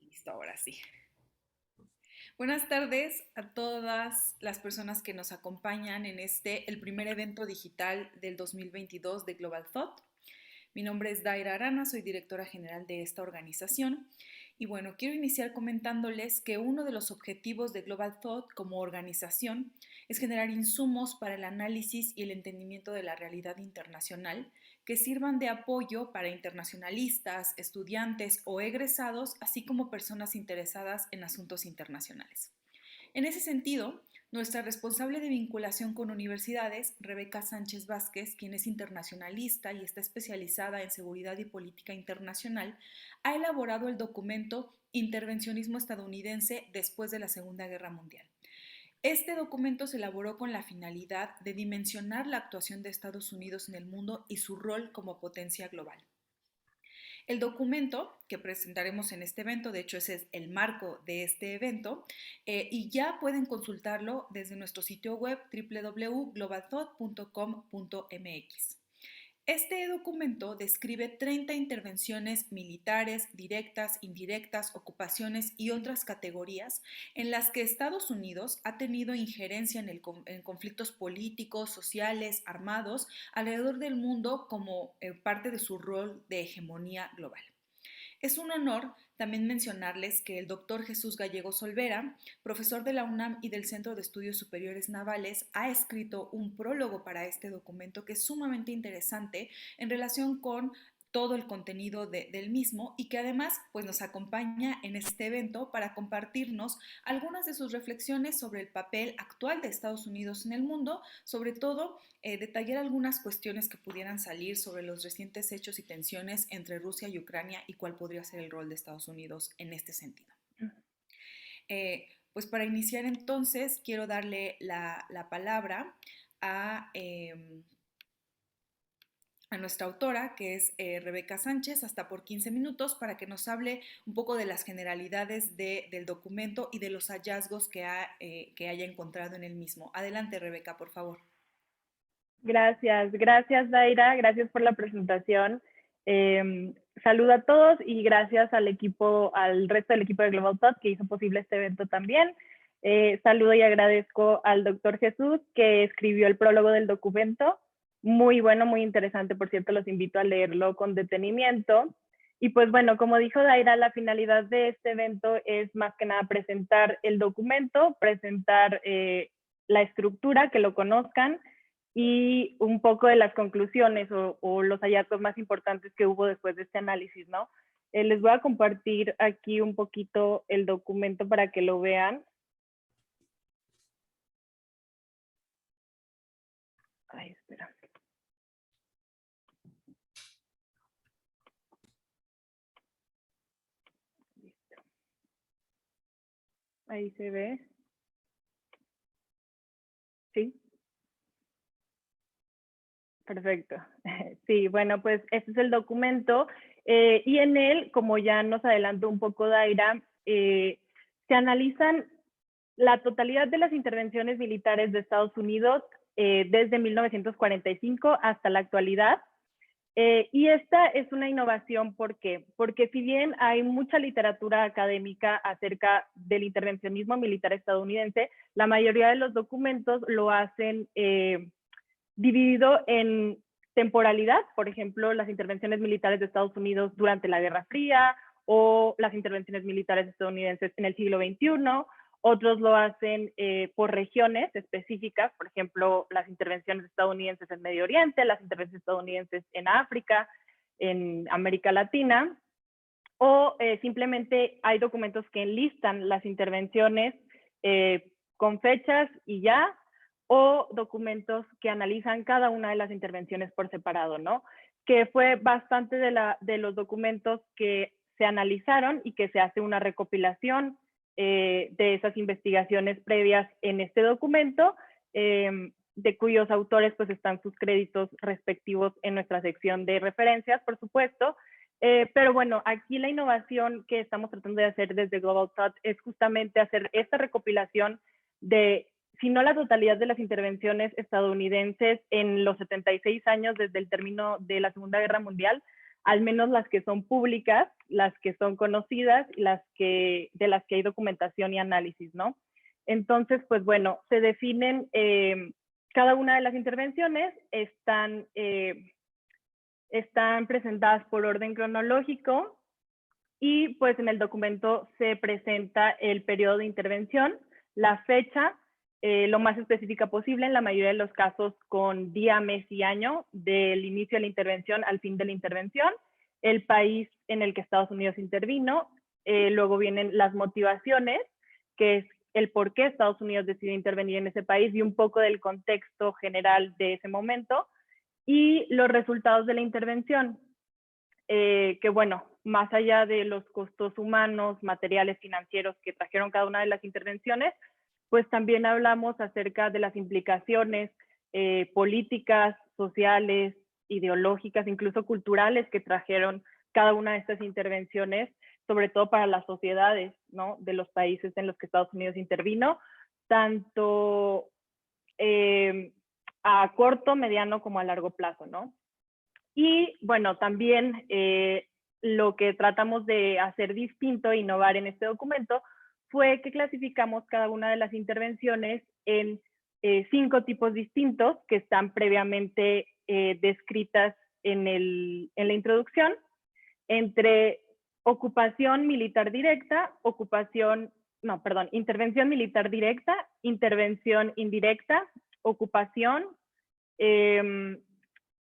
Listo, ahora sí. Buenas tardes a todas las personas que nos acompañan en el primer evento digital del 2022 de Global Thought. Mi nombre es Daira Arana, soy directora general de esta organización. Y bueno, quiero iniciar comentándoles que uno de los objetivos de Global Thought como organización es generar insumos para el análisis y el entendimiento de la realidad internacional que sirvan de apoyo para internacionalistas, estudiantes o egresados, así como personas interesadas en asuntos internacionales. En ese sentido, nuestra responsable de vinculación con universidades, Rebeca Sánchez Vázquez, quien es internacionalista y está especializada en seguridad y política internacional, ha elaborado el documento Intervencionismo estadounidense después de la Segunda Guerra Mundial. Este documento se elaboró con la finalidad de dimensionar la actuación de Estados Unidos en el mundo y su rol como potencia global. El documento que presentaremos en este evento, de hecho ese es el marco de este evento, y ya pueden consultarlo desde nuestro sitio web www.globalthought.com.mx. Este documento describe 30 intervenciones militares, directas, indirectas, ocupaciones y otras categorías en las que Estados Unidos ha tenido injerencia en conflictos políticos, sociales, armados alrededor del mundo como parte de su rol de hegemonía global. Es un honor también mencionarles que el doctor Jesús Gallegos Olvera, profesor de la UNAM y del Centro de Estudios Superiores Navales, ha escrito un prólogo para este documento que es sumamente interesante en relación con todo el contenido del mismo y que además pues, nos acompaña en este evento para compartirnos algunas de sus reflexiones sobre el papel actual de Estados Unidos en el mundo, sobre todo detallar algunas cuestiones que pudieran salir sobre los recientes hechos y tensiones entre Rusia y Ucrania y cuál podría ser el rol de Estados Unidos en este sentido. Pues para iniciar entonces quiero darle la palabra a nuestra autora, que es Rebeca Sánchez, hasta por 15 minutos para que nos hable un poco de las generalidades del documento y de los hallazgos que haya encontrado en el mismo. Adelante, Rebeca, por favor. Gracias Daira, gracias por la presentación. Saludo a todos y gracias al resto del equipo de Global Thought que hizo posible este evento también. Saludo y agradezco al doctor Jesús que escribió el prólogo del documento. Muy bueno, muy interesante, por cierto, los invito a leerlo con detenimiento. Y pues bueno, como dijo Daira, la finalidad de este evento es más que nada presentar el documento, presentar la estructura, que lo conozcan, y un poco de las conclusiones o los hallazgos más importantes que hubo después de este análisis, ¿no? Les voy a compartir aquí un poquito el documento para que lo vean. Ay, espera. Listo. Ahí se ve. ¿Sí? Perfecto. Sí, bueno, pues este es el documento y en él, como ya nos adelantó un poco Daira, se analizan la totalidad de las intervenciones militares de Estados Unidos desde 1945 hasta la actualidad. Y esta es una innovación, ¿por qué? Porque si bien hay mucha literatura académica acerca del intervencionismo militar estadounidense, la mayoría de los documentos lo hacen dividido en temporalidad, por ejemplo, las intervenciones militares de Estados Unidos durante la Guerra Fría o las intervenciones militares estadounidenses en el siglo XXI. Otros lo hacen por regiones específicas, por ejemplo, las intervenciones estadounidenses en Medio Oriente, las intervenciones estadounidenses en África, en América Latina, o simplemente hay documentos que enlistan las intervenciones con fechas y ya, o documentos que analizan cada una de las intervenciones por separado, ¿no? Que fue bastante de los documentos que se analizaron y que se hace una recopilación de esas investigaciones previas en este documento, de cuyos autores pues están sus créditos respectivos en nuestra sección de referencias, por supuesto. Pero bueno, aquí la innovación que estamos tratando de hacer desde Global Thought es justamente hacer esta recopilación de, si no la totalidad de las intervenciones estadounidenses en los 76 años desde el término de la Segunda Guerra Mundial al menos las que son públicas, las que son conocidas y de las que hay documentación y análisis, ¿no? Entonces, pues bueno, se definen, cada una de las intervenciones están presentadas por orden cronológico y pues en el documento se presenta el periodo de intervención, la fecha, lo más específica posible, en la mayoría de los casos con día, mes y año del inicio de la intervención al fin de la intervención, el país en el que Estados Unidos intervino, luego vienen las motivaciones, que es el por qué Estados Unidos decidió intervenir en ese país y un poco del contexto general de ese momento, y los resultados de la intervención, que bueno, más allá de los costos humanos, materiales, financieros que trajeron cada una de las intervenciones, pues también hablamos acerca de las implicaciones políticas, sociales, ideológicas, incluso culturales que trajeron cada una de estas intervenciones, sobre todo para las sociedades, ¿no?, de los países en los que Estados Unidos intervino, tanto a corto, mediano como a largo plazo, ¿no? Y bueno, también lo que tratamos de hacer distinto e innovar en este documento fue que clasificamos cada una de las intervenciones en 5 tipos distintos que están previamente descritas en la introducción, entre ocupación militar directa, intervención militar directa, intervención indirecta, ocupación,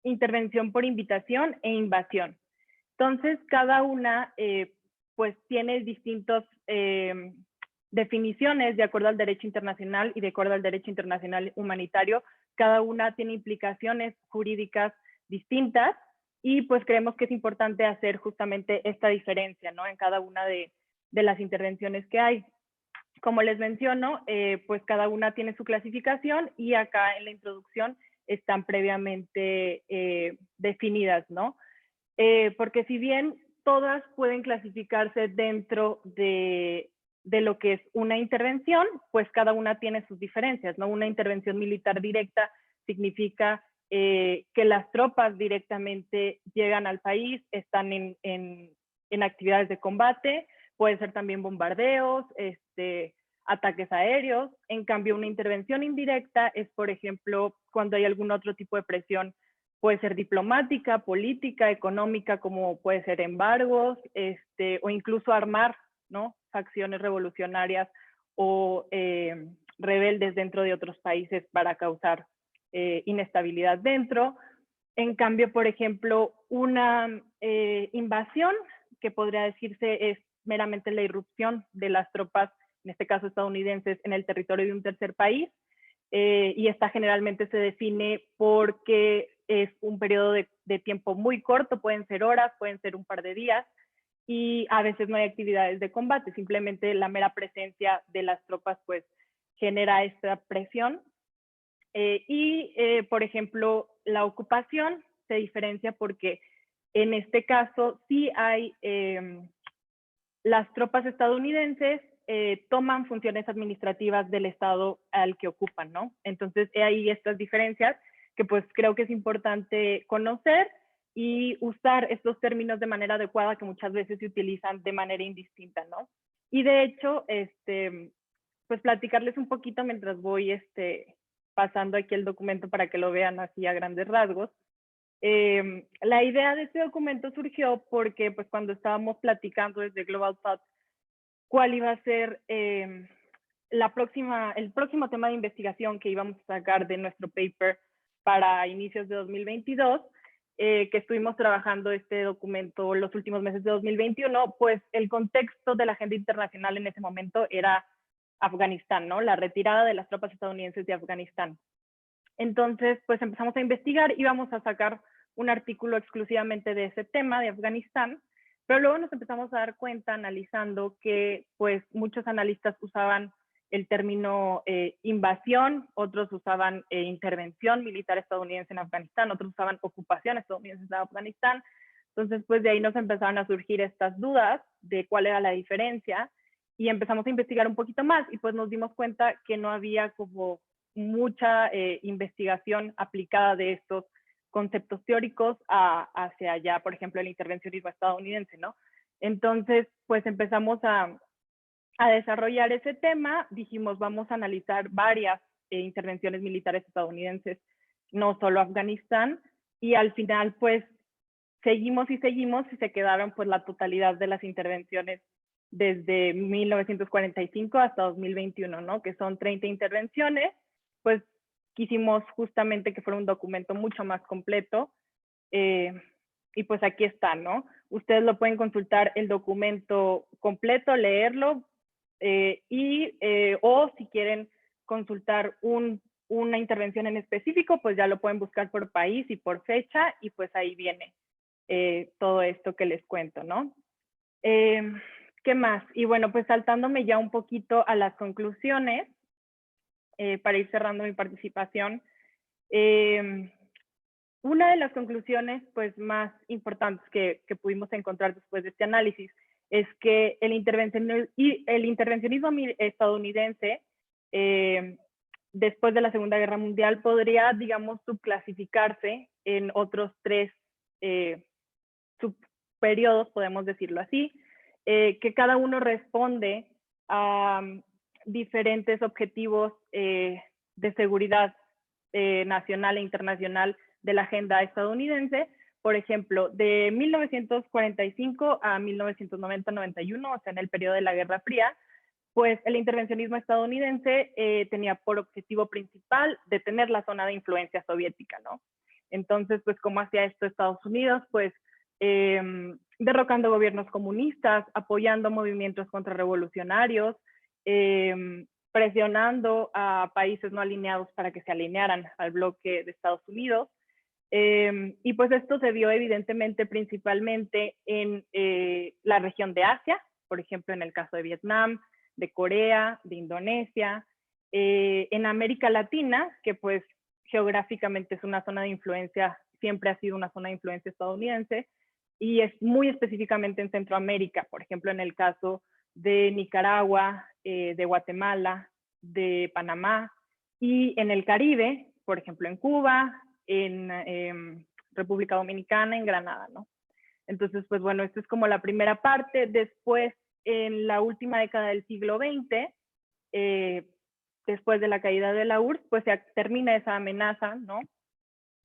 intervención por invitación e invasión. Entonces, cada una pues tiene distintas definiciones de acuerdo al derecho internacional y de acuerdo al derecho internacional humanitario. Cada una tiene implicaciones jurídicas distintas y pues creemos que es importante hacer justamente esta diferencia, ¿no?, en cada una de las intervenciones que hay. Como les menciono, pues cada una tiene su clasificación y acá en la introducción están previamente definidas, ¿no? Porque si bien todas pueden clasificarse dentro de lo que es una intervención, pues cada una tiene sus diferencias, ¿no? Una intervención militar directa significa que las tropas directamente llegan al país, están en actividades de combate, pueden ser también bombardeos, ataques aéreos. En cambio, una intervención indirecta es, por ejemplo, cuando hay algún otro tipo de presión, puede ser diplomática, política, económica, como puede ser embargos, o incluso armar, ¿no?, facciones revolucionarias o rebeldes dentro de otros países para causar inestabilidad dentro. En cambio, por ejemplo, una invasión, que podría decirse es meramente la irrupción de las tropas, en este caso estadounidenses, en el territorio de un tercer país, y esta generalmente se define porque es un periodo de tiempo muy corto, pueden ser horas, pueden ser un par de días, y a veces no hay actividades de combate, simplemente la mera presencia de las tropas pues genera esta presión. Por ejemplo, la ocupación se diferencia porque en este caso sí hay las tropas estadounidenses toman funciones administrativas del estado al que ocupan, ¿no? Entonces, hay estas diferencias que pues creo que es importante conocer y usar estos términos de manera adecuada que muchas veces se utilizan de manera indistinta, ¿no? Y de hecho, pues platicarles un poquito mientras voy pasando aquí el documento para que lo vean así a grandes rasgos. La idea de este documento surgió porque pues cuando estábamos platicando desde Global Thought cuál iba a ser el próximo tema de investigación que íbamos a sacar de nuestro paper para inicios de 2022, que estuvimos trabajando este documento los últimos meses de 2021, pues el contexto de la agenda internacional en ese momento era Afganistán, ¿no? La retirada de las tropas estadounidenses de Afganistán. Entonces, pues empezamos a investigar y vamos a sacar un artículo exclusivamente de ese tema, de Afganistán, pero luego nos empezamos a dar cuenta, analizando, que pues muchos analistas usaban el término invasión, otros usaban intervención militar estadounidense en Afganistán, otros usaban ocupación estadounidense en Afganistán. Entonces, pues de ahí nos empezaron a surgir estas dudas de cuál era la diferencia y empezamos a investigar un poquito más y pues nos dimos cuenta que no había como mucha investigación aplicada de estos conceptos teóricos hacia ya, por ejemplo, el intervencionismo estadounidense, ¿no? Entonces, pues empezamos a desarrollar ese tema, dijimos, vamos a analizar varias intervenciones militares estadounidenses, no solo Afganistán, y al final, pues, seguimos y se quedaron pues la totalidad de las intervenciones desde 1945 hasta 2021, ¿no? Que son 30 intervenciones, pues quisimos justamente que fuera un documento mucho más completo, y pues aquí está, ¿no? Ustedes lo pueden consultar el documento completo, leerlo, o si quieren consultar una intervención en específico, pues ya lo pueden buscar por país y por fecha, y pues ahí viene todo esto que les cuento, ¿no? ¿Qué más? Y bueno, pues saltándome ya un poquito a las conclusiones, para ir cerrando mi participación, una de las conclusiones pues, más importantes que pudimos encontrar después de este análisis es que el intervencionismo estadounidense después de la Segunda Guerra Mundial podría, digamos, subclasificarse en otros tres subperiodos, podemos decirlo así, que cada uno responde a diferentes objetivos de seguridad nacional e internacional de la agenda estadounidense. Por ejemplo, de 1945 a 1990-91, o sea, en el periodo de la Guerra Fría, pues el intervencionismo estadounidense tenía por objetivo principal detener la zona de influencia soviética, ¿no? Entonces, pues, ¿cómo hacía esto Estados Unidos? Pues, derrocando gobiernos comunistas, apoyando movimientos contrarrevolucionarios, presionando a países no alineados para que se alinearan al bloque de Estados Unidos. Y pues esto se vio evidentemente principalmente en la región de Asia, por ejemplo, en el caso de Vietnam, de Corea, de Indonesia, en América Latina, que pues geográficamente es una zona de influencia, siempre ha sido una zona de influencia estadounidense, y es muy específicamente en Centroamérica, por ejemplo, en el caso de Nicaragua, de Guatemala, de Panamá, y en el Caribe, por ejemplo, en Cuba, en República Dominicana, en Granada, ¿no? Entonces, pues bueno, esto es como la primera parte. Después, en la última década del siglo XX, después de la caída de la URSS, pues se termina esa amenaza, ¿no?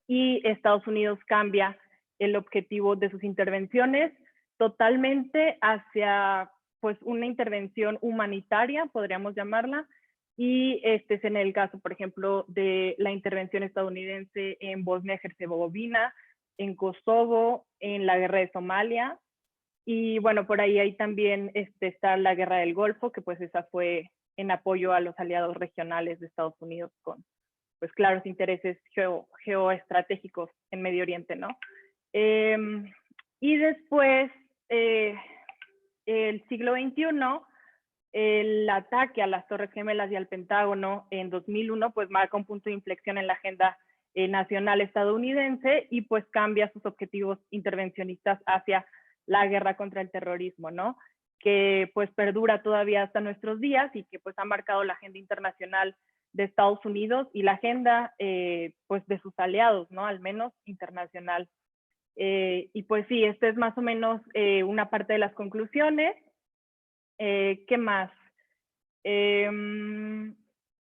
Y Estados Unidos cambia el objetivo de sus intervenciones totalmente hacia pues una intervención humanitaria, podríamos llamarla, y este es en el caso, por ejemplo, de la intervención estadounidense en Bosnia-Herzegovina, en Kosovo, en la guerra de Somalia, y bueno, por ahí hay también está la guerra del Golfo, que pues esa fue en apoyo a los aliados regionales de Estados Unidos con pues claros intereses geoestratégicos en Medio Oriente, ¿no? Y después, el siglo XXI, el ataque a las Torres Gemelas y al Pentágono en 2001, pues marca un punto de inflexión en la agenda nacional estadounidense y pues cambia sus objetivos intervencionistas hacia la guerra contra el terrorismo, ¿no? Que pues perdura todavía hasta nuestros días y que pues ha marcado la agenda internacional de Estados Unidos y la agenda pues de sus aliados, ¿no? Al menos internacional. Y pues sí, esta es más o menos una parte de las conclusiones. ¿Qué más?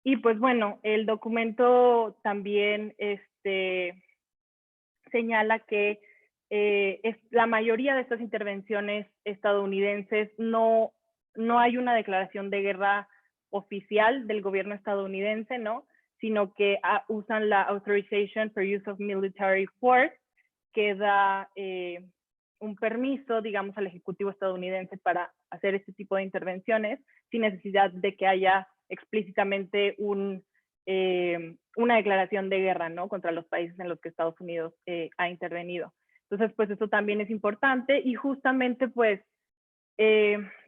Y pues bueno, el documento también señala que la mayoría de estas intervenciones estadounidenses no hay una declaración de guerra oficial del gobierno estadounidense, ¿no? Sino que usan la Authorization for Use of Military Force, que da un permiso, digamos, al Ejecutivo estadounidense para hacer este tipo de intervenciones sin necesidad de que haya explícitamente una declaración de guerra, ¿no? Contra los países en los que Estados Unidos ha intervenido. Entonces, pues eso también es importante y justamente, pues,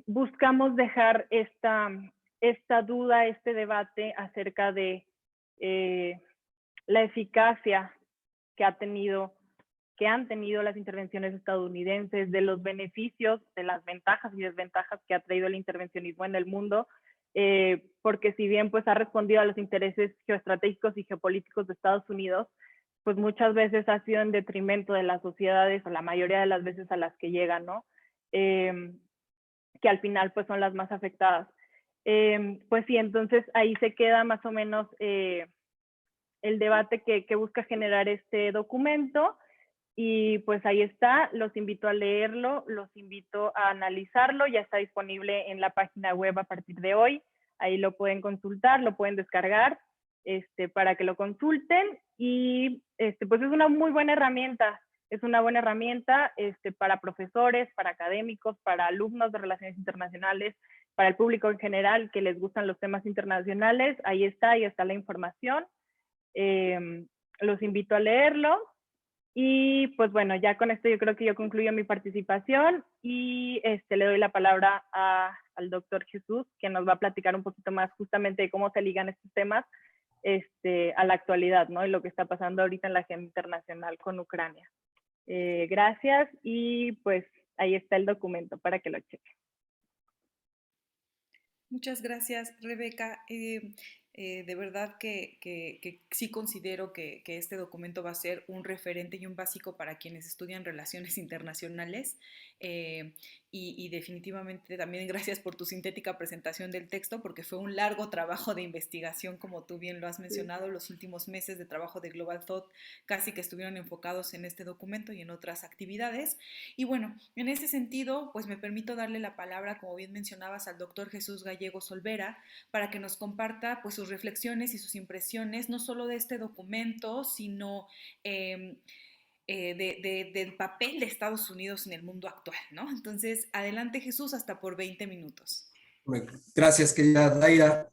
buscamos dejar esta duda, este debate acerca de la eficacia que han tenido las intervenciones estadounidenses, de los beneficios, de las ventajas y desventajas que ha traído el intervencionismo en el mundo, porque si bien pues ha respondido a los intereses geoestratégicos y geopolíticos de Estados Unidos, pues muchas veces ha sido en detrimento de las sociedades, o la mayoría de las veces a las que llegan, ¿no? Que al final pues son las más afectadas. Pues sí, entonces ahí se queda más o menos el debate que busca generar este documento, y pues ahí está, los invito a leerlo, los invito a analizarlo, ya está disponible en la página web a partir de hoy, ahí lo pueden consultar, lo pueden descargar para que lo consulten, y pues es una muy buena herramienta, es una buena herramienta para profesores, para académicos, para alumnos de relaciones internacionales, para el público en general que les gustan los temas internacionales. Ahí está la información. Los invito a leerlo. Y pues bueno, ya con esto yo creo que yo concluyo mi participación, y le doy la palabra al doctor Jesús, que nos va a platicar un poquito más justamente de cómo se ligan estos temas a la actualidad, ¿no? Y lo que está pasando ahorita en la agenda internacional con Ucrania. Gracias, y pues ahí está el documento para que lo chequen. Muchas gracias, Rebeca. De verdad que sí considero que este documento va a ser un referente y un básico para quienes estudian relaciones internacionales. Y definitivamente también gracias por tu sintética presentación del texto, porque fue un largo trabajo de investigación, como tú bien lo has mencionado. Los últimos meses de trabajo de Global Thought casi que estuvieron enfocados en este documento y en otras actividades. Y bueno, en ese sentido, pues me permito darle la palabra, como bien mencionabas, al doctor Jesús Gallegos Olvera, para que nos comparta pues sus reflexiones y sus impresiones, no solo de este documento, sino del papel de Estados Unidos en el mundo actual, ¿no? Entonces, adelante, Jesús, hasta por 20 minutos. Gracias, querida Daira.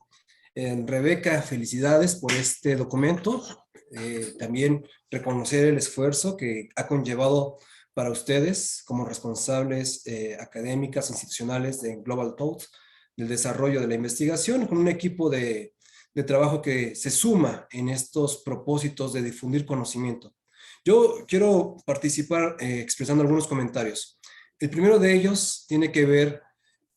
Rebeca, felicidades por este documento. También reconocer el esfuerzo que ha conllevado para ustedes como responsables académicas, institucionales de Global Thought, del desarrollo de la investigación, con un equipo de trabajo que se suma en estos propósitos de difundir conocimiento. Yo quiero participar expresando algunos comentarios. El primero de ellos tiene que ver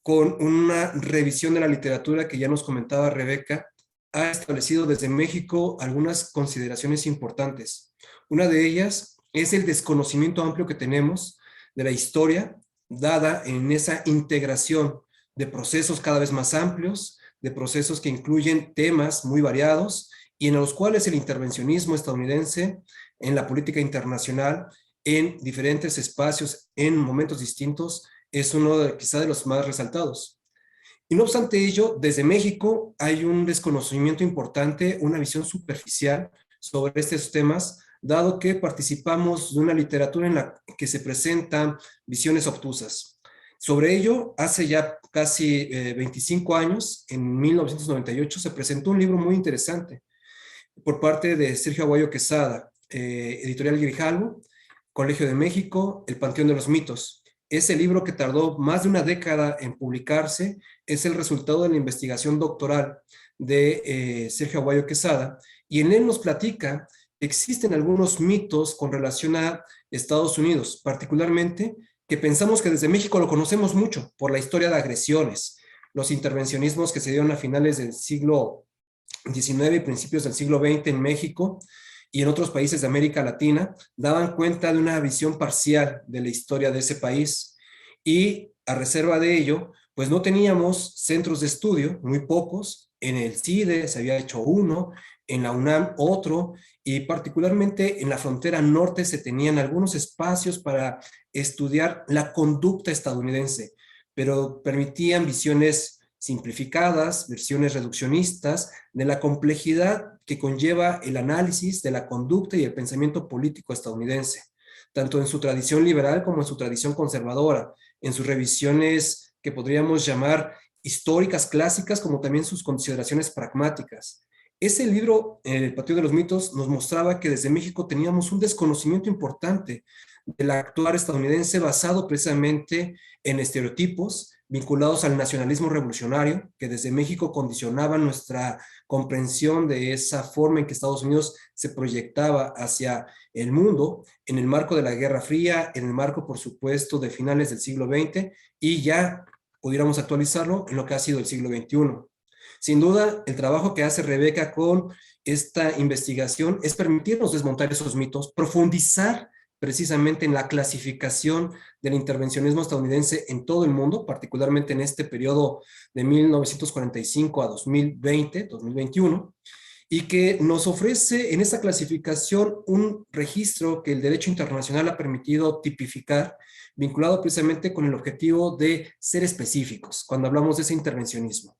con una revisión de la literatura que ya nos comentaba Rebeca. Ha establecido desde México algunas consideraciones importantes. Una de ellas es el desconocimiento amplio que tenemos de la historia, dada en esa integración de procesos cada vez más amplios, de procesos que incluyen temas muy variados y en los cuales el intervencionismo estadounidense en la política internacional, en diferentes espacios, en momentos distintos, es uno quizá de los más resaltados. Y no obstante ello, desde México hay un desconocimiento importante, una visión superficial sobre estos temas, dado que participamos de una literatura en la que se presentan visiones obtusas. Sobre ello, hace ya casi 25 años, en 1998, se presentó un libro muy interesante por parte de Sergio Aguayo Quesada, Editorial Grijalvo, Colegio de México, El Panteón de los Mitos. Ese libro, que tardó más de una década en publicarse, es el resultado de la investigación doctoral de Sergio Aguayo Quesada, y en él nos platica que existen algunos mitos con relación a Estados Unidos, particularmente que pensamos que desde México lo conocemos mucho por la historia de agresiones, los intervencionismos que se dieron a finales del siglo XIX y principios del siglo XX en México y en otros países de América Latina, daban cuenta de una visión parcial de la historia de ese país. Y a reserva de ello, pues no teníamos centros de estudio, muy pocos. En el CIDE se había hecho uno, en la UNAM otro, y particularmente en la frontera norte se tenían algunos espacios para estudiar la conducta estadounidense, pero permitían visiones simplificadas, versiones reduccionistas de la complejidad que conlleva el análisis de la conducta y el pensamiento político estadounidense, tanto en su tradición liberal como en su tradición conservadora, en sus revisiones que podríamos llamar históricas clásicas, como también sus consideraciones pragmáticas. Ese libro, El Panteón de los Mitos, nos mostraba que desde México teníamos un desconocimiento importante del actuar estadounidense basado precisamente en estereotipos vinculados al nacionalismo revolucionario, que desde México condicionaban nuestra comprensión de esa forma en que Estados Unidos se proyectaba hacia el mundo, en el marco de la Guerra Fría, en el marco, por supuesto, de finales del siglo XX, y ya pudiéramos actualizarlo en lo que ha sido el siglo XXI. Sin duda, el trabajo que hace Rebeca con esta investigación es permitirnos desmontar esos mitos, profundizar precisamente en la clasificación del intervencionismo estadounidense en todo el mundo, particularmente en este periodo de 1945 a 2020, 2021, y que nos ofrece en esa clasificación un registro que el derecho internacional ha permitido tipificar, vinculado precisamente con el objetivo de ser específicos cuando hablamos de ese intervencionismo.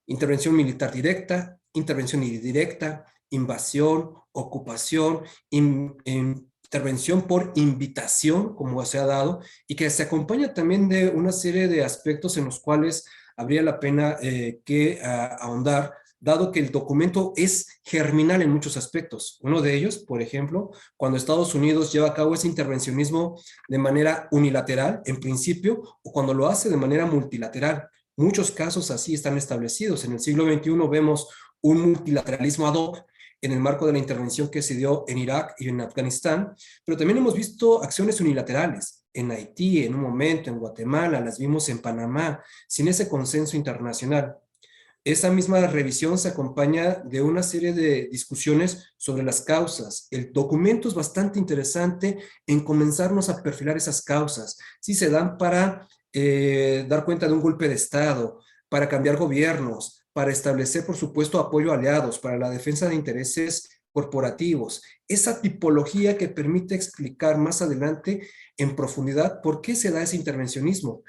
Intervención militar directa, intervención indirecta, invasión, ocupación, intervención por invitación, como se ha dado, y que se acompaña también de una serie de aspectos en los cuales habría la pena que ahondar, dado que el documento es germinal en muchos aspectos. Uno de ellos, por ejemplo, cuando Estados Unidos lleva a cabo ese intervencionismo de manera unilateral, en principio, o cuando lo hace de manera multilateral. Muchos casos así están establecidos. En el siglo XXI vemos un multilateralismo ad hoc en el marco de la intervención que se dio en Irak y en Afganistán, pero también hemos visto acciones unilaterales en Haití, en un momento, en Guatemala, las vimos en Panamá, sin ese consenso internacional. Esa misma revisión se acompaña de una serie de discusiones sobre las causas. El documento es bastante interesante en comenzarnos a perfilar esas causas. Si se dan para dar cuenta de un golpe de Estado, para cambiar gobiernos, para establecer, por supuesto, apoyo a aliados, para la defensa de intereses corporativos. Esa tipología que permite explicar más adelante en profundidad por qué se da ese intervencionismo.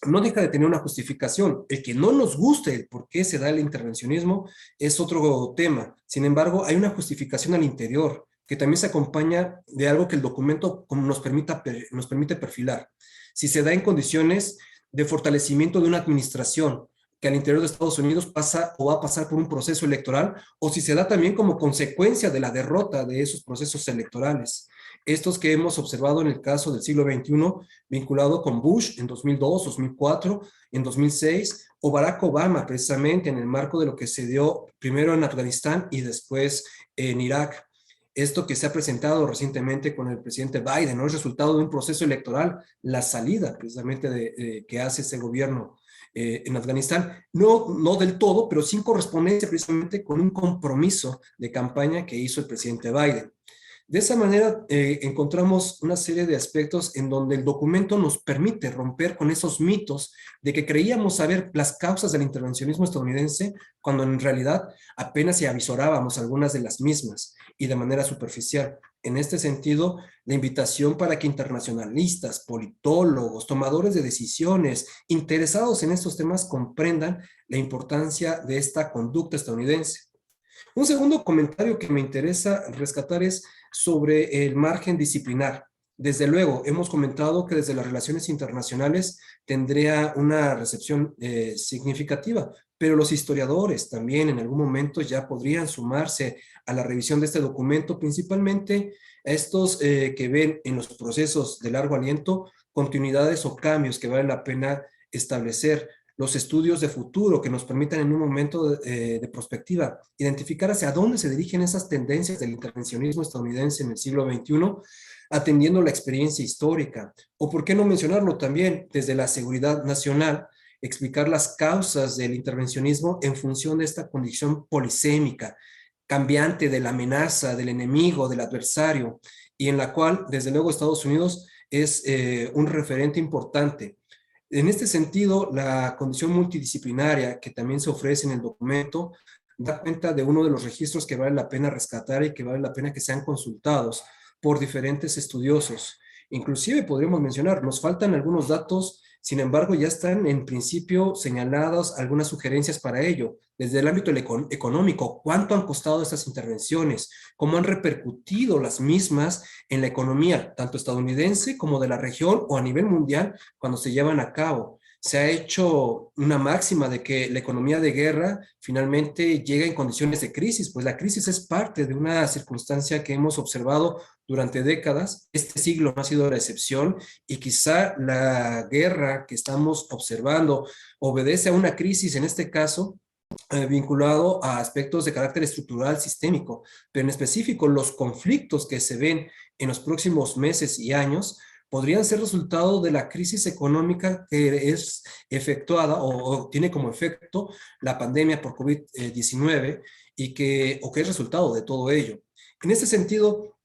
No deja de tener una justificación. El que no nos guste el por qué se da el intervencionismo es otro tema. Sin embargo, hay una justificación al interior que también se acompaña de algo que el documento nos permite perfilar. Si se da en condiciones de fortalecimiento de una administración que al interior de Estados Unidos pasa o va a pasar por un proceso electoral, o si se da también como consecuencia de la derrota de esos procesos electorales. Estos que hemos observado en el caso del siglo XXI, vinculado con Bush en 2002, 2004, en 2006, o Barack Obama precisamente en el marco de lo que se dio primero en Afganistán y después en Irak. Esto que se ha presentado recientemente con el presidente Biden, ¿no? Es resultado de un proceso electoral, la salida precisamente que hace ese gobierno en Afganistán, no del todo, pero sin correspondencia precisamente con un compromiso de campaña que hizo el presidente Biden. De esa manera encontramos una serie de aspectos en donde el documento nos permite romper con esos mitos de que creíamos saber las causas del intervencionismo estadounidense cuando en realidad apenas si avisorábamos algunas de las mismas y de manera superficial. En este sentido, la invitación para que internacionalistas, politólogos, tomadores de decisiones, interesados en estos temas comprendan la importancia de esta conducta estadounidense. Un segundo comentario que me interesa rescatar es sobre el margen disciplinar. Desde luego, hemos comentado que desde las relaciones internacionales tendría una recepción significativa, pero los historiadores también en algún momento ya podrían sumarse a la revisión de este documento, principalmente a estos que ven en los procesos de largo aliento continuidades o cambios que vale la pena establecer, los estudios de futuro que nos permitan en un momento de prospectiva identificar hacia dónde se dirigen esas tendencias del intervencionismo estadounidense en el siglo XXI, atendiendo la experiencia histórica. O por qué no mencionarlo también desde la seguridad nacional, explicar las causas del intervencionismo en función de esta condición polisémica, cambiante de la amenaza, del enemigo, del adversario, y en la cual, desde luego, Estados Unidos es un referente importante. En este sentido, la condición multidisciplinaria que también se ofrece en el documento da cuenta de uno de los registros que vale la pena rescatar y que vale la pena que sean consultados por diferentes estudiosos. Inclusive podríamos mencionar, nos faltan algunos datos, sin embargo ya están en principio señaladas algunas sugerencias para ello. Desde el ámbito económico, ¿cuánto han costado estas intervenciones? ¿Cómo han repercutido las mismas en la economía, tanto estadounidense como de la región o a nivel mundial cuando se llevan a cabo? Se ha hecho una máxima de que la economía de guerra finalmente llega en condiciones de crisis, pues la crisis es parte de una circunstancia que hemos observado durante décadas. Este siglo no ha sido la excepción y quizá la guerra que estamos observando obedece a una crisis, en este caso, vinculado a aspectos de carácter estructural sistémico, pero en específico los conflictos que se ven en los próximos meses y años podrían ser resultado de la crisis económica que es efectuada o tiene como efecto la pandemia por COVID-19 o que es resultado de todo ello. En este sentido,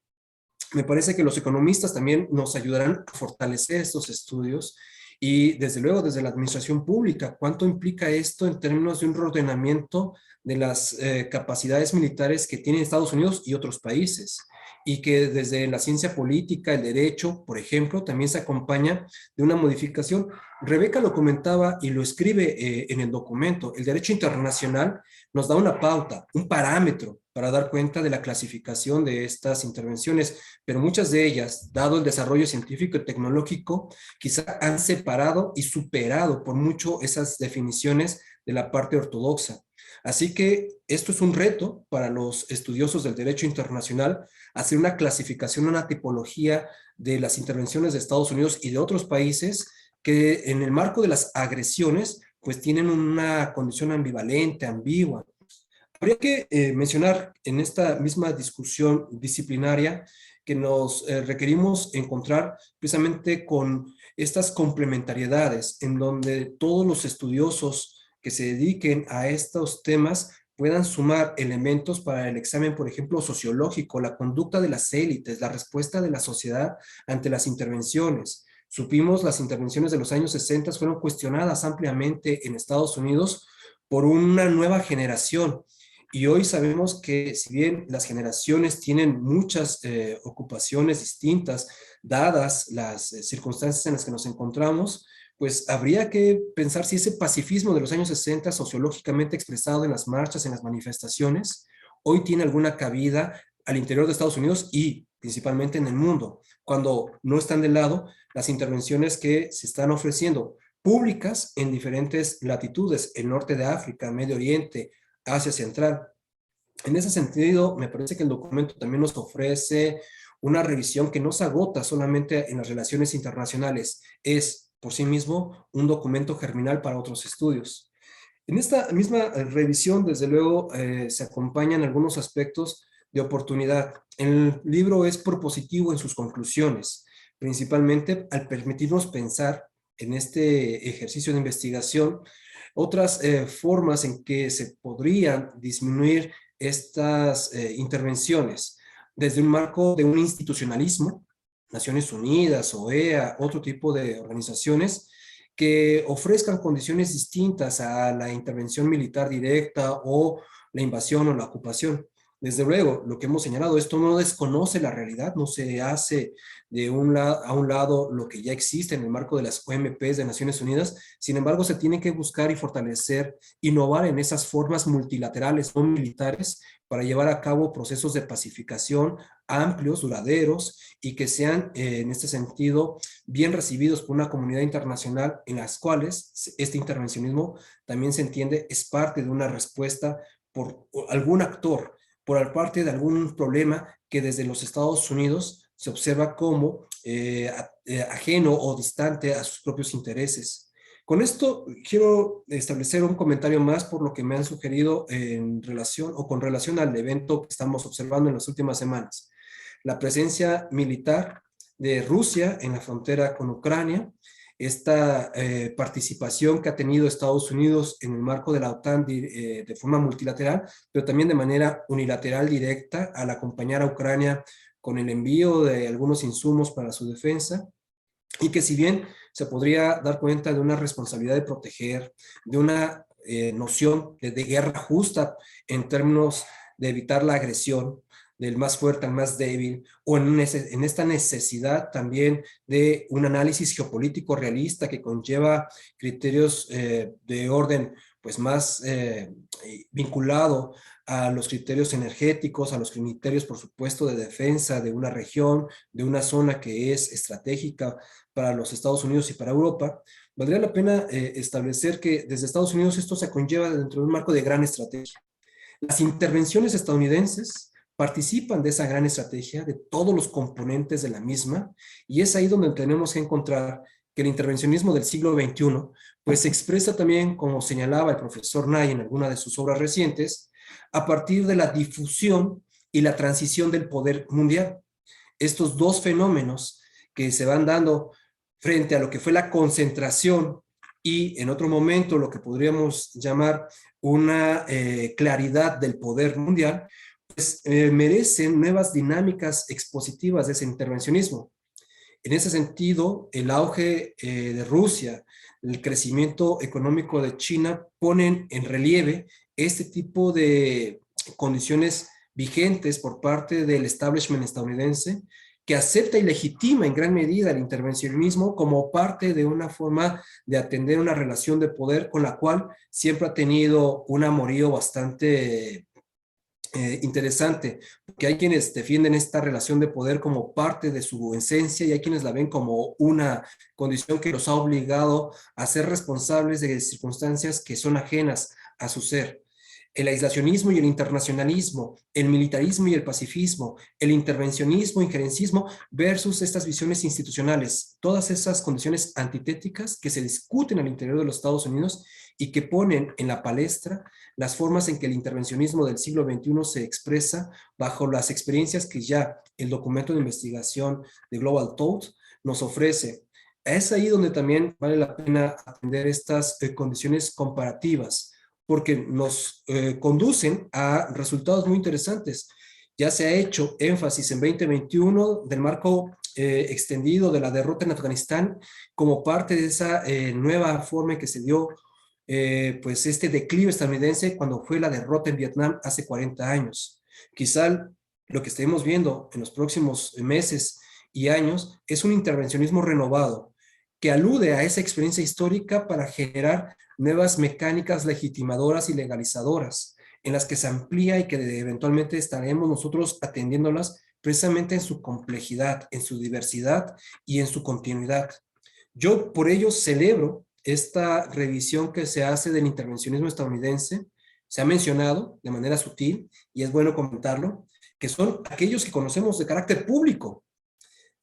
me parece que los economistas también nos ayudarán a fortalecer estos estudios y desde luego desde la administración pública, ¿cuánto implica esto en términos de un reordenamiento de las capacidades militares que tienen Estados Unidos y otros países? Y que desde la ciencia política, el derecho, por ejemplo, también se acompaña de una modificación. Rebeca lo comentaba y lo escribe en el documento. El derecho internacional nos da una pauta, un parámetro para dar cuenta de la clasificación de estas intervenciones, pero muchas de ellas, dado el desarrollo científico y tecnológico, quizá han separado y superado por mucho esas definiciones de la parte ortodoxa. Así que esto es un reto para los estudiosos del derecho internacional, hacer una clasificación, una tipología de las intervenciones de Estados Unidos y de otros países que en el marco de las agresiones pues tienen una condición ambivalente, ambigua. Habría que mencionar en esta misma discusión disciplinaria que nos requerimos encontrar precisamente con estas complementariedades en donde todos los estudiosos que se dediquen a estos temas puedan sumar elementos para el examen, por ejemplo, sociológico, la conducta de las élites, la respuesta de la sociedad ante las intervenciones. Supimos las intervenciones de los años 60 fueron cuestionadas ampliamente en Estados Unidos por una nueva generación. Y hoy sabemos que si bien las generaciones tienen muchas ocupaciones distintas, dadas las circunstancias en las que nos encontramos, pues habría que pensar si ese pacifismo de los años 60, sociológicamente expresado en las marchas, en las manifestaciones, hoy tiene alguna cabida al interior de Estados Unidos y principalmente en el mundo, cuando no están de lado las intervenciones que se están ofreciendo públicas en diferentes latitudes, el norte de África, Medio Oriente, Asia Central. En ese sentido, me parece que el documento también nos ofrece una revisión que no se agota solamente en las relaciones internacionales, es por sí mismo un documento germinal para otros estudios. En esta misma revisión, desde luego, se acompañan algunos aspectos de oportunidad. El libro es propositivo en sus conclusiones, principalmente al permitirnos pensar en este ejercicio de investigación otras formas en que se podrían disminuir estas intervenciones desde un marco de un institucionalismo, Naciones Unidas, OEA, otro tipo de organizaciones que ofrezcan condiciones distintas a la intervención militar directa o la invasión o la ocupación. Desde luego, lo que hemos señalado, esto no desconoce la realidad, no se hace a un lado lo que ya existe en el marco de las OMPs de Naciones Unidas, sin embargo, se tiene que buscar y fortalecer, innovar en esas formas multilaterales no militares para llevar a cabo procesos de pacificación amplios, duraderos y que sean, en este sentido, bien recibidos por una comunidad internacional en las cuales este intervencionismo también se entiende es parte de una respuesta por algún actor, por parte de algún problema que desde los Estados Unidos se observa como ajeno o distante a sus propios intereses. Con esto quiero establecer un comentario más por lo que me han sugerido en relación o con relación al evento que estamos observando en las últimas semanas. La presencia militar de Rusia en la frontera con Ucrania, esta participación que ha tenido Estados Unidos en el marco de la OTAN de forma multilateral, pero también de manera unilateral directa al acompañar a Ucrania con el envío de algunos insumos para su defensa, y que si bien se podría dar cuenta de una responsabilidad de proteger, de una noción de guerra justa en términos de evitar la agresión del más fuerte al más débil, o en esta necesidad también de un análisis geopolítico realista que conlleva criterios de orden pues más vinculado a los criterios energéticos, a los criterios, por supuesto, de defensa de una región, de una zona que es estratégica para los Estados Unidos y para Europa, valdría la pena establecer que desde Estados Unidos esto se conlleva dentro de un marco de gran estrategia. Las intervenciones estadounidenses participan de esa gran estrategia, de todos los componentes de la misma, y es ahí donde tenemos que encontrar que el intervencionismo del siglo XXI pues se expresa también, como señalaba el profesor Nay en alguna de sus obras recientes, a partir de la difusión y la transición del poder mundial. Estos dos fenómenos que se van dando frente a lo que fue la concentración y en otro momento lo que podríamos llamar una claridad del poder mundial, pues merecen nuevas dinámicas expositivas de ese intervencionismo. En ese sentido, el auge de Rusia, el crecimiento económico de China ponen en relieve este tipo de condiciones vigentes por parte del establishment estadounidense, que acepta y legitima en gran medida el intervencionismo como parte de una forma de atender una relación de poder con la cual siempre ha tenido un amorío bastante interesante, porque hay quienes defienden esta relación de poder como parte de su esencia y hay quienes la ven como una condición que los ha obligado a ser responsables de circunstancias que son ajenas a su ser. El aislacionismo y el internacionalismo, el militarismo y el pacifismo, el intervencionismo, injerencismo versus estas visiones institucionales, todas esas condiciones antitéticas que se discuten al interior de los Estados Unidos y que ponen en la palestra las formas en que el intervencionismo del siglo XXI se expresa bajo las experiencias que ya el documento de investigación de Global Thought nos ofrece. Es ahí donde también vale la pena atender estas condiciones comparativas, porque nos conducen a resultados muy interesantes. Ya se ha hecho énfasis en 2021 del marco extendido de la derrota en Afganistán como parte de esa nueva forma en que se dio pues este declive estadounidense cuando fue la derrota en Vietnam hace 40 años. Quizá lo que estemos viendo en los próximos meses y años es un intervencionismo renovado que alude a esa experiencia histórica para generar nuevas mecánicas legitimadoras y legalizadoras en las que se amplía y que eventualmente estaremos nosotros atendiéndolas precisamente en su complejidad, en su diversidad y en su continuidad. Yo por ello celebro esta revisión que se hace del intervencionismo estadounidense. Se ha mencionado de manera sutil, y es bueno comentarlo, que son aquellos que conocemos de carácter público,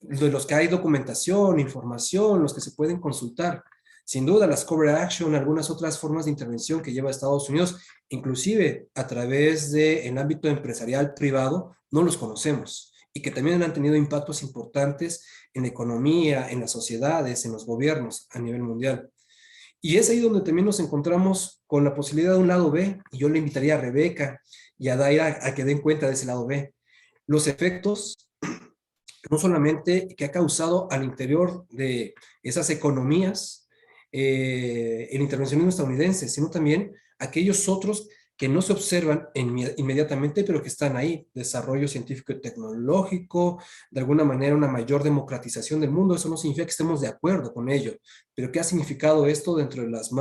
de los que hay documentación, información, los que se pueden consultar. Sin duda, las cover action, algunas otras formas de intervención que lleva Estados Unidos, inclusive a través del ámbito empresarial privado, no los conocemos y que también han tenido impactos importantes en la economía, en las sociedades, en los gobiernos a nivel mundial. Y es ahí donde también nos encontramos con la posibilidad de un lado B, y yo le invitaría a Rebeca y a Daira a que den cuenta de ese lado B. Los efectos, no solamente que ha causado al interior de esas economías el intervencionismo estadounidense, sino también aquellos otros que no se observan inmediatamente, pero que están ahí. Desarrollo científico y tecnológico, de alguna manera una mayor democratización del mundo. Eso no significa que estemos de acuerdo con ello, pero ¿qué ha significado esto dentro de los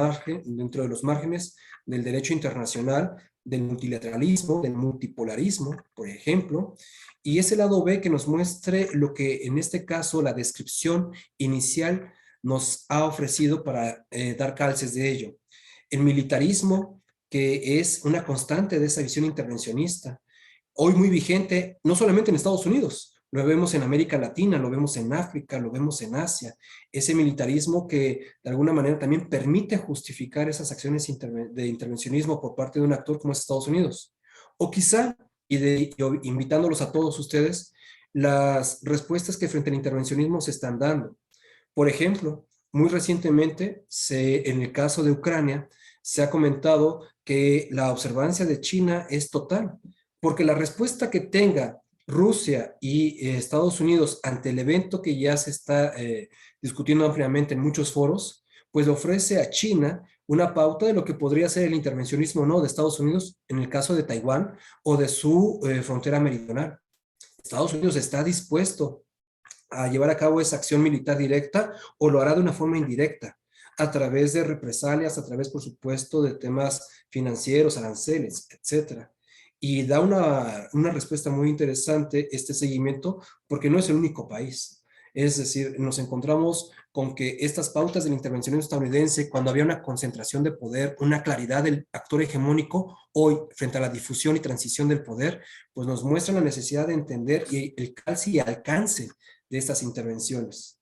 márgenes del derecho internacional, del multilateralismo, del multipolarismo, por ejemplo? Y ese lado B que nos muestre lo que en este caso la descripción inicial nos ha ofrecido para dar calces de ello. El militarismo, que es una constante de esa visión intervencionista, hoy muy vigente, no solamente en Estados Unidos, lo vemos en América Latina, lo vemos en África, lo vemos en Asia, ese militarismo que de alguna manera también permite justificar esas acciones de intervencionismo por parte de un actor como es Estados Unidos. O quizá, invitándolos a todos ustedes, las respuestas que frente al intervencionismo se están dando. Por ejemplo, muy recientemente, en el caso de Ucrania, se ha comentado que la observancia de China es total, porque la respuesta que tenga Rusia y Estados Unidos ante el evento que ya se está discutiendo ampliamente en muchos foros, pues le ofrece a China una pauta de lo que podría ser el intervencionismo o no de Estados Unidos en el caso de Taiwán o de su frontera meridional. Estados Unidos está dispuesto a llevar a cabo esa acción militar directa o lo hará de una forma indirecta, a través de represalias, a través, por supuesto, de temas financieros, aranceles, etcétera. Y da una respuesta muy interesante este seguimiento, porque no es el único país. Es decir, nos encontramos con que estas pautas de la intervención estadounidense, cuando había una concentración de poder, una claridad del actor hegemónico, hoy, frente a la difusión y transición del poder, pues nos muestran la necesidad de entender el calce y alcance de estas intervenciones.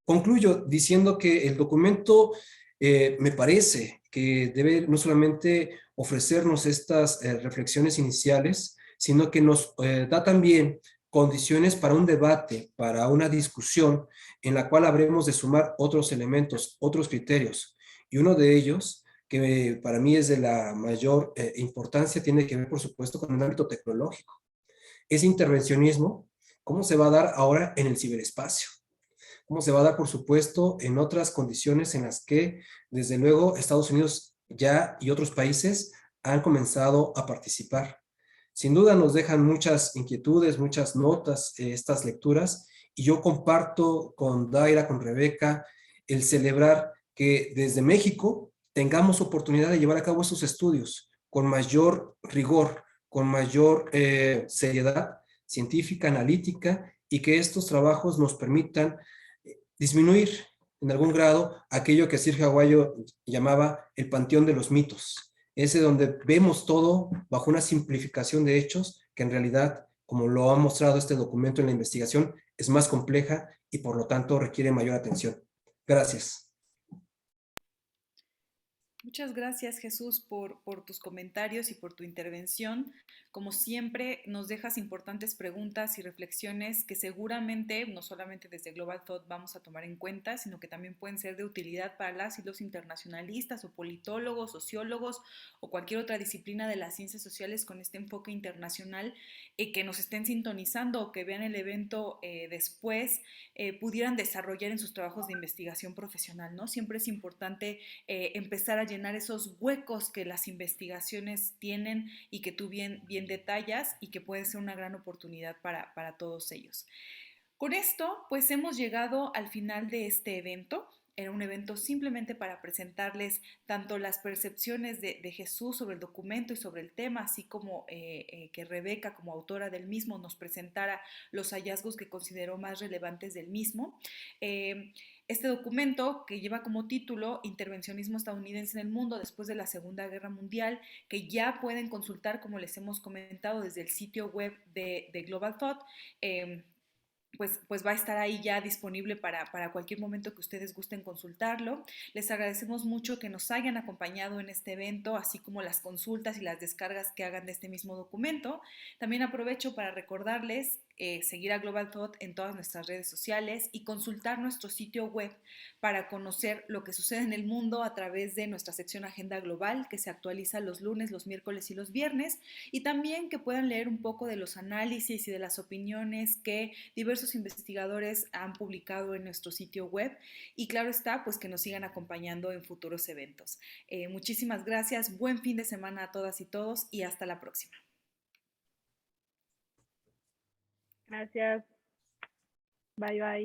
Concluyo diciendo que el documento me parece que debe no solamente ofrecernos estas reflexiones iniciales, sino que nos da también condiciones para un debate, para una discusión en la cual habremos de sumar otros elementos, otros criterios. Y uno de ellos, que para mí es de la mayor importancia, tiene que ver, por supuesto, con el ámbito tecnológico. Ese intervencionismo, ¿cómo se va a dar ahora en el ciberespacio? ¿Cómo se va a dar, por supuesto, en otras condiciones en las que, desde luego, Estados Unidos ya y otros países han comenzado a participar? Sin duda nos dejan muchas inquietudes, muchas notas, estas lecturas, y yo comparto con Daira, con Rebeca, el celebrar que desde México tengamos oportunidad de llevar a cabo estos estudios con mayor rigor, con mayor seriedad científica, analítica, y que estos trabajos nos permitan disminuir en algún grado aquello que Sir Aguayo llamaba el panteón de los mitos, ese donde vemos todo bajo una simplificación de hechos que en realidad, como lo ha mostrado este documento en la investigación, es más compleja y por lo tanto requiere mayor atención. Gracias. Muchas gracias, Jesús, por tus comentarios y por tu intervención. Como siempre, nos dejas importantes preguntas y reflexiones que seguramente, no solamente desde Global Thought, vamos a tomar en cuenta, sino que también pueden ser de utilidad para las y los internacionalistas o politólogos, sociólogos o cualquier otra disciplina de las ciencias sociales con este enfoque internacional, que nos estén sintonizando o que vean el evento después, pudieran desarrollar en sus trabajos de investigación profesional, ¿no? Siempre es importante empezar a llenar esos huecos que las investigaciones tienen y que tú bien detallas y que puede ser una gran oportunidad para todos ellos. Con esto, pues hemos llegado al final de este evento. Era un evento simplemente para presentarles tanto las percepciones de Jesús sobre el documento y sobre el tema, así como que Rebeca, como autora del mismo, nos presentara los hallazgos que consideró más relevantes del mismo. Este documento, que lleva como título Intervencionismo estadounidense en el mundo después de la Segunda Guerra Mundial, que ya pueden consultar, como les hemos comentado, desde el sitio web de Global Thought, pues va a estar ahí ya disponible para cualquier momento que ustedes gusten consultarlo. Les agradecemos mucho que nos hayan acompañado en este evento, así como las consultas y las descargas que hagan de este mismo documento. También aprovecho para recordarles seguir a Global Thought en todas nuestras redes sociales y consultar nuestro sitio web para conocer lo que sucede en el mundo a través de nuestra sección Agenda Global, que se actualiza los lunes, los miércoles y los viernes, y también que puedan leer un poco de los análisis y de las opiniones que diversos investigadores han publicado en nuestro sitio web, y claro está, pues que nos sigan acompañando en futuros eventos. Muchísimas gracias, buen fin de semana a todas y todos y hasta la próxima. Gracias. Bye, bye.